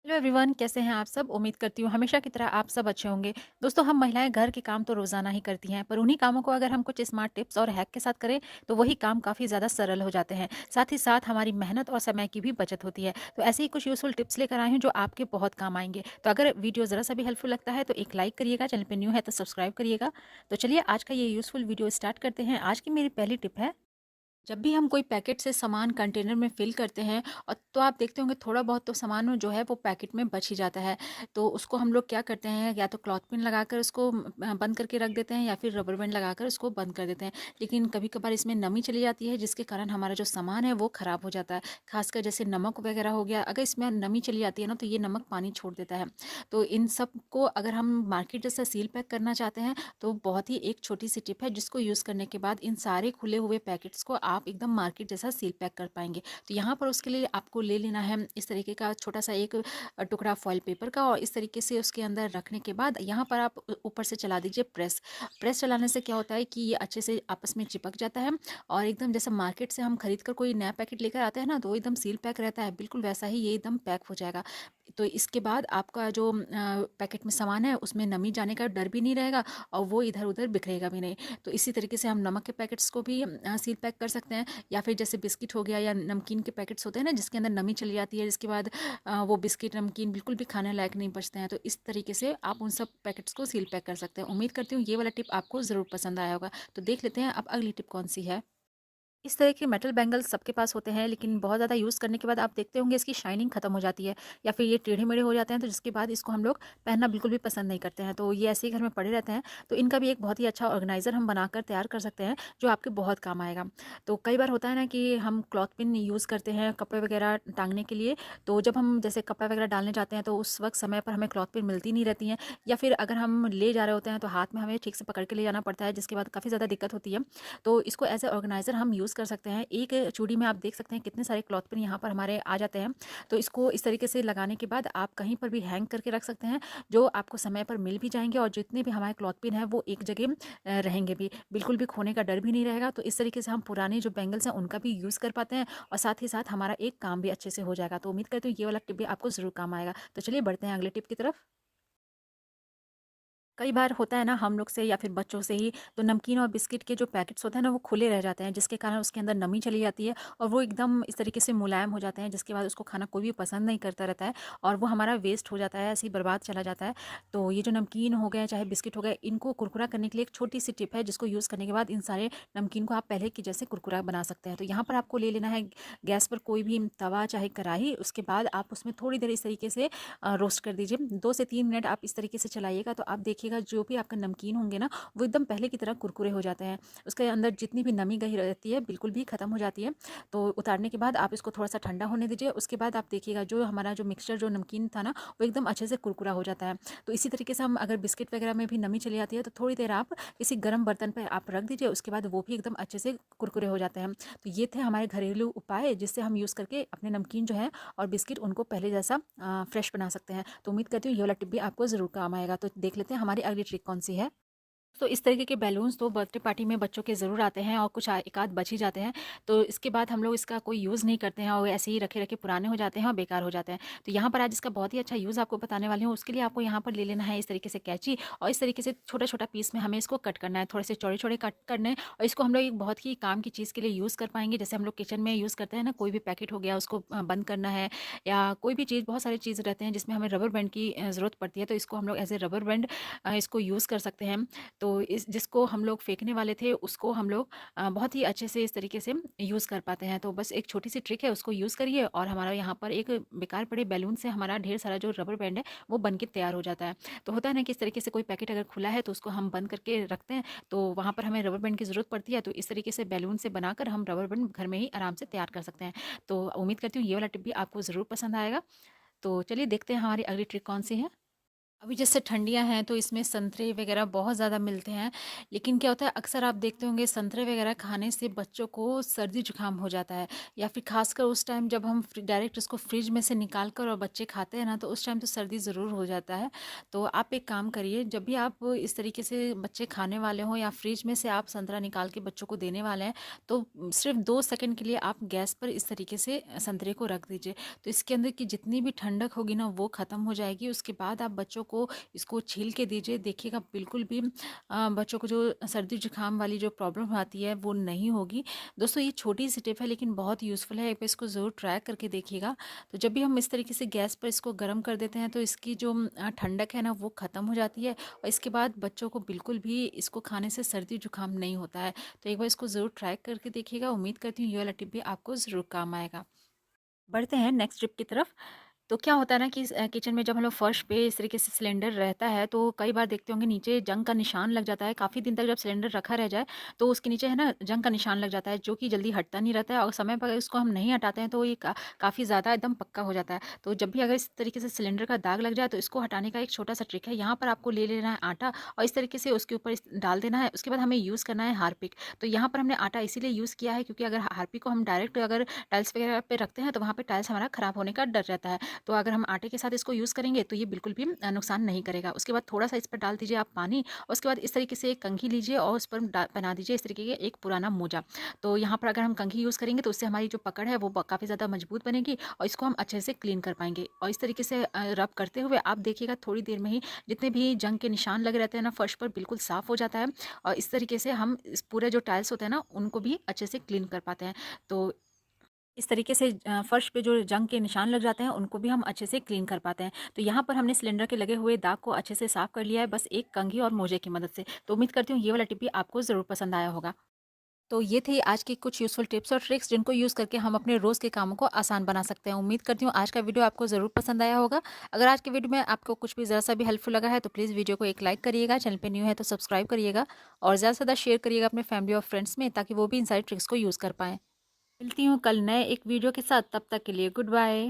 Hello everyone, कैसे हैं आप सब। उम्मीद करती हूँ हमेशा की तरह आप सब अच्छे होंगे। दोस्तों, हम महिलाएं घर के काम तो रोजाना ही करती हैं, पर उन्हीं कामों को अगर हम कुछ स्मार्ट टिप्स और हैक के साथ करें तो वही काम काफ़ी ज़्यादा सरल हो जाते हैं। साथ ही साथ हमारी मेहनत और समय की भी बचत होती है। तो ऐसे ही कुछ यूजफुल टिप्स लेकर आई हूँ जो आपके बहुत काम आएंगे। तो अगर वीडियो ज़रा सा भी हेल्पफुल लगता है तो एक लाइक करिएगा, चैनल पर न्यू है तो सब्सक्राइब करिएगा। तो चलिए आज का ये यूजफुल वीडियो स्टार्ट करते हैं। आज की मेरी पहली टिप है, जब भी हम कोई पैकेट से सामान कंटेनर में फिल करते हैं और तो आप देखते होंगे थोड़ा बहुत तो सामान जो है वो पैकेट में बच ही जाता है। तो उसको हम लोग क्या करते हैं, या तो क्लॉथ पिन लगाकर उसको बंद करके रख देते हैं या फिर रबर बैंड लगाकर उसको बंद कर देते हैं। लेकिन कभी कभार इसमें नमी चली जाती है जिसके कारण हमारा जो सामान है वो ख़राब हो जाता है। खासकर जैसे नमक वगैरह हो गया, अगर इसमें नमी चली जाती है ना तो ये नमक पानी छोड़ देता है। तो इन सब को अगर हम मार्केट जैसा सील पैक करना चाहते हैं तो बहुत ही एक छोटी सी टिप है जिसको यूज़ करने के बाद इन सारे खुले हुए पैकेट्स को आप एकदम मार्केट जैसा सील पैक कर पाएंगे। तो यहाँ पर उसके लिए आपको ले लेना है इस तरीके का छोटा सा एक टुकड़ा फॉइल पेपर का, और इस तरीके से उसके अंदर रखने के बाद यहाँ पर आप ऊपर से चला दीजिए प्रेस। प्रेस चलाने से क्या होता है कि ये अच्छे से आपस में चिपक जाता है, और एकदम जैसे मार्केट से हम खरीद कर कोई नया पैकेट लेकर आते हैं ना तो एकदम सील पैक रहता है, बिल्कुल वैसा ही ये एकदम पैक हो जाएगा। तो इसके बाद आपका जो पैकेट में सामान है उसमें नमी जाने का डर भी नहीं रहेगा, और वो इधर उधर बिखरेगा भी नहीं। तो इसी तरीके से हम नमक के पैकेट्स को भी सील पैक कर सकते हैं, या फिर जैसे बिस्किट हो गया या नमकीन के पैकेट्स होते हैं ना जिसके अंदर नमी चली जाती है, जिसके बाद वो बिस्किट नमकीन बिल्कुल भी खाने लायक नहीं बचते हैं। तो इस तरीके से आप उन सब पैकेट्स को सील पैक कर सकते हैं। उम्मीद करती हूँ ये वाला टिप आपको ज़रूर पसंद आया होगा। तो देख लेते हैं अब अगली टिप कौन सी है। इस तरह के मेटल बैंगल्स सबके पास होते हैं, लेकिन बहुत ज़्यादा यूज़ करने के बाद आप देखते होंगे इसकी शाइनिंग खत्म हो जाती है, या फिर ये टेढ़े-मेढ़े हो जाते हैं, तो जिसके बाद इसको हम लोग पहनना बिल्कुल भी पसंद नहीं करते हैं। तो ये ऐसे ही घर में पड़े रहते हैं। तो इनका भी एक बहुत ही अच्छा ऑर्गेनाइज़र हम बनाकर तैयार कर सकते हैं, जो आपके बहुत काम आएगा। तो कई बार होता है ना कि हम क्लॉथ पिन यूज़ करते हैं कपड़े वगैरह टाँगने के लिए, तो जब हम जैसे कपड़ा वगैरह डालने जाते हैं तो उस वक़्त समय पर हमें क्लॉथ पिन मिलती नहीं रहती हैं, या फिर अगर हम ले जा रहे होते हैं तो हाथ में हमें ठीक से पकड़ के ले जाना पड़ता है, जिसके बाद काफ़ी ज़्यादा दिक्कत होती है। तो इसको एज़ ए ऑर्गेनाइज़र हम यूज़ कर सकते हैं। एक चूड़ी में आप देख सकते हैं कितने सारे क्लॉथ पिन यहाँ पर हमारे आ जाते हैं। तो इसको इस तरीके से लगाने के बाद आप कहीं पर भी हैंग करके रख सकते हैं, जो आपको समय पर मिल भी जाएँगे, और जितने भी हमारे क्लॉथ पिन हैं वो एक जगह रहेंगे भी। बिल्कुल भी खोने का डर भी नहीं रहेगा। तो इस तरीके से हम पुराने जो बैंगल्स हैं उनका भी यूज़ कर पाते हैं, और साथ ही साथ हमारा एक काम भी अच्छे से हो जाएगा। तो उम्मीद करती हूँ ये वाला टिप भी आपको ज़रूर काम आएगा। तो चलिए बढ़ते हैं अगले टिप की तरफ। कई बार होता है ना हम लोग से या फिर बच्चों से ही, तो नमकीन और बिस्किट के जो पैकेट्स होते हैं ना वो खुले रह जाते हैं, जिसके कारण उसके अंदर नमी चली जाती है, और वो एकदम इस तरीके से मुलायम हो जाते हैं, जिसके बाद उसको खाना कोई भी पसंद नहीं करता रहता है, और वो हमारा वेस्ट हो जाता है, ऐसे ही बर्बाद चला जाता है। तो ये जो नमकीन हो गए चाहे बिस्किट हो गए, इनको कुरकुरा करने के लिए एक छोटी सी टिप है, जिसको यूज़ करने के बाद इन सारे नमकीन को आप पहले की जैसे कुरकुरा बना सकते हैं। तो यहाँ पर आपको ले लेना है गैस पर कोई भी तवा चाहे कढ़ाई, उसके बाद आप उसमें थोड़ी देर इस तरीके से रोस्ट कर दीजिए। 2 से 3 मिनट आप इस तरीके से चलाइएगा, तो आप देखिएगा जो भी आपका नमकीन होंगे ना वो एकदम पहले की तरह कुरकुरे हो जाते हैं। उसके अंदर जितनी भी नमी गई रहती है बिल्कुल भी खत्म हो जाती है। तो उतारने के बाद आप इसको थोड़ा-सा ठंडा होने दीजिए। उसके बाद आप देखिएगा जो हमारा जो मिक्सचर जो नमकीन था ना वो एकदम अच्छे से कुरकुरा हो जाता है। तो इसी तरीके से हम अगर बिस्किट वगैरह में भी नमी चली जाती है तो थोड़ी देर आप किसी गर्म बर्तन पे आप रख दीजिए, उसके बाद वो भी एकदम अच्छे से कुरकुरे हो जाते हैं। तो ये थे हमारे घरेलू उपाय जिससे हम यूज़ करके अपने नमकीन जो है और बिस्किट उनको पहले जैसा फ्रेश बना सकते हैं। तो उम्मीद करती हूँ ये वाला टिप भी आपको ज़रूर काम आएगा। तो देख लेते हैं हमारी अगली ट्रिक कौन सी है। तो इस तरीके के बैलून्स तो बर्थडे पार्टी में बच्चों के ज़रूर आते हैं, और कुछ एक आध बच ही जाते हैं। तो इसके बाद हम लोग इसका कोई यूज़ नहीं करते हैं, और ऐसे ही रखे-रखे पुराने हो जाते हैं और बेकार हो जाते हैं। तो यहाँ पर आज इसका बहुत ही अच्छा यूज़ आपको बताने वाली हूँ। उसके लिए आपको यहाँ पर ले लेना है इस तरीके से कैंची, और इस तरीके से छोटा-छोटा पीस में हमें इसको कट करना है। थोड़े से चौड़े-चौड़े कट करने हैं, और इसको हम लोग एक बहुत ही काम की चीज़ के लिए यूज़ कर पाएँगे। जैसे हम लोग किचन में यूज़ करते हैं ना, कोई भी पैकेट हो गया उसको बंद करना है, या कोई भी चीज़, बहुत सारी चीज़ रहते हैं जिसमें हमें रबर बैंड की ज़रूरत पड़ती है। तो इसको हम लोग एज़ ए रबर बैंड इसको यूज़ कर सकते हैं। तो इस जिसको हम लोग फेंकने वाले थे उसको हम लोग बहुत ही अच्छे से इस तरीके से यूज़ कर पाते हैं। तो बस एक छोटी सी ट्रिक है, उसको यूज़ करिए, और हमारा यहाँ पर एक बेकार पड़े बैलून से हमारा ढेर सारा जो रबर बैंड है वो बन के तैयार हो जाता है। तो होता है ना कि इस तरीके से कोई पैकेट अगर खुला है तो उसको हम बंद करके रखते हैं, तो वहाँ पर हमें रबर बैंड की ज़रूरत पड़ती है। तो इस तरीके से बैलून से बनाकर हम रबर बैंड घर में ही आराम से तैयार कर सकते हैं। तो उम्मीद करती हूँ ये वाला टिप भी आपको ज़रूर पसंद आएगा। तो चलिए देखते हैं हमारी अगली ट्रिक कौन सी है। अभी जैसे ठंडियाँ हैं तो इसमें संतरे वगैरह बहुत ज़्यादा मिलते हैं, लेकिन क्या होता है अक्सर आप देखते होंगे संतरे वगैरह खाने से बच्चों को सर्दी जुकाम हो जाता है, या फिर खासकर उस टाइम जब हम डायरेक्ट उसको फ्रिज में से निकाल कर और बच्चे खाते हैं ना, तो उस टाइम तो सर्दी ज़रूर हो जाता है। तो आप एक काम करिए, जब भी आप इस तरीके से बच्चे खाने वाले हों या फ्रिज में से आप संतरा निकाल के बच्चों को देने वाले हैं, तो सिर्फ 2 सेकंड के लिए आप गैस पर इस तरीके से संतरे को रख दीजिए। तो इसके अंदर की जितनी भी ठंडक होगी ना वो ख़त्म हो जाएगी। उसके बाद आप बच्चों को इसको छील के दीजिए, देखिएगा बिल्कुल भी बच्चों को जो सर्दी जुकाम वाली जो प्रॉब्लम आती है वो नहीं होगी। दोस्तों ये छोटी सी टिप है लेकिन बहुत यूज़फुल है, एक बार इसको ज़रूर ट्राई करके देखिएगा। तो जब भी हम इस तरीके से गैस पर इसको गर्म कर देते हैं तो इसकी जो ठंडक है ना वो ख़त्म हो जाती है, और इसके बाद बच्चों को बिल्कुल भी इसको खाने से सर्दी जुकाम नहीं होता है। तो एक बार इसको ज़रूर ट्राई करके देखिएगा, उम्मीद करती हूँ ये वाला टिप भी आपको ज़रूर काम आएगा। बढ़ते हैं नेक्स्ट टिप की तरफ। तो क्या होता है ना कि किचन में जब हम लोग फर्श पे इस तरीके से सिलेंडर रहता है तो कई बार देखते होंगे नीचे जंग का निशान लग जाता है। काफ़ी दिन तक जब सिलेंडर रखा रह जाए तो उसके नीचे है ना जंग का निशान लग जाता है, जो कि जल्दी हटता नहीं रहता है, और समय पर इसको हम नहीं हटाते हैं तो ये काफ़ी ज़्यादा एकदम पक्का हो जाता है। तो जब भी अगर इस तरीके से सिलेंडर का दाग लग जाए तो इसको हटाने का एक छोटा सा ट्रिक है। यहाँ पर आपको ले लेना है आटा और इस तरीके से उसके ऊपर डाल देना है। उसके बाद हमें यूज़ करना है हार्पिक। तो यहाँ पर हमने आटा इसीलिए यूज़ किया है क्योंकि अगर हार्पिक को हम डायरेक्ट अगर टाइल्स वगैरह पे रखते हैं तो वहाँ पे टाइल्स हमारा ख़राब होने का डर रहता है। तो अगर हम आटे के साथ इसको यूज़ करेंगे तो ये बिल्कुल भी नुकसान नहीं करेगा। उसके बाद थोड़ा-सा इस पर डाल दीजिए आप पानी, और उसके बाद इस तरीके से एक कंघी लीजिए और उस पर बना दीजिए इस तरीके के एक पुराना मोजा। तो यहाँ पर अगर हम कंघी यूज़ करेंगे तो उससे हमारी जो पकड़ है वो काफ़ी ज़्यादा मजबूत बनेगी और इसको हम अच्छे से क्लीन कर पाएँगे। और इस तरीके से रब करते हुए आप देखिएगा थोड़ी देर में ही जितने भी जंग के निशान लगे रहते हैं ना फर्श पर बिल्कुल साफ़ हो जाता है, और इस तरीके से हम इस पूरे जो टाइल्स होते हैं ना उनको भी अच्छे से क्लीन कर पाते हैं। तो इस तरीके से फर्श पे जो जंग के निशान लग जाते हैं उनको भी हम अच्छे से क्लीन कर पाते हैं। तो यहाँ पर हमने सिलेंडर के लगे हुए दाग को अच्छे से साफ कर लिया है, बस एक कंघी और मोजे की मदद से। तो उम्मीद करती हूँ ये वाला टिप भी आपको ज़रूर पसंद आया होगा। तो ये थी आज की कुछ यूज़फुल टिप्स और ट्रिक्स जिनको यूज़ करके हम अपने रोज़ के कामों को आसान बना सकते हैं। उम्मीद करती हूँ आज का वीडियो आपको ज़रूर पसंद आया होगा। अगर आज के वीडियो में आपको कुछ भी ज़रा सा भी हेल्पफुल लगा है तो प्लीज़ वीडियो को एक लाइक करिएगा, चैनल पे न्यू है तो सब्सक्राइब करिएगा और ज़्यादा से ज़्यादा शेयर करिएगा अपने फैमिली और फ्रेंड्स में, ताकि वो भी इन सारी ट्रिक्स को यूज़ कर पाएँ। मिलती हूँ कल नए एक वीडियो के साथ, तब तक के लिए गुड बाय।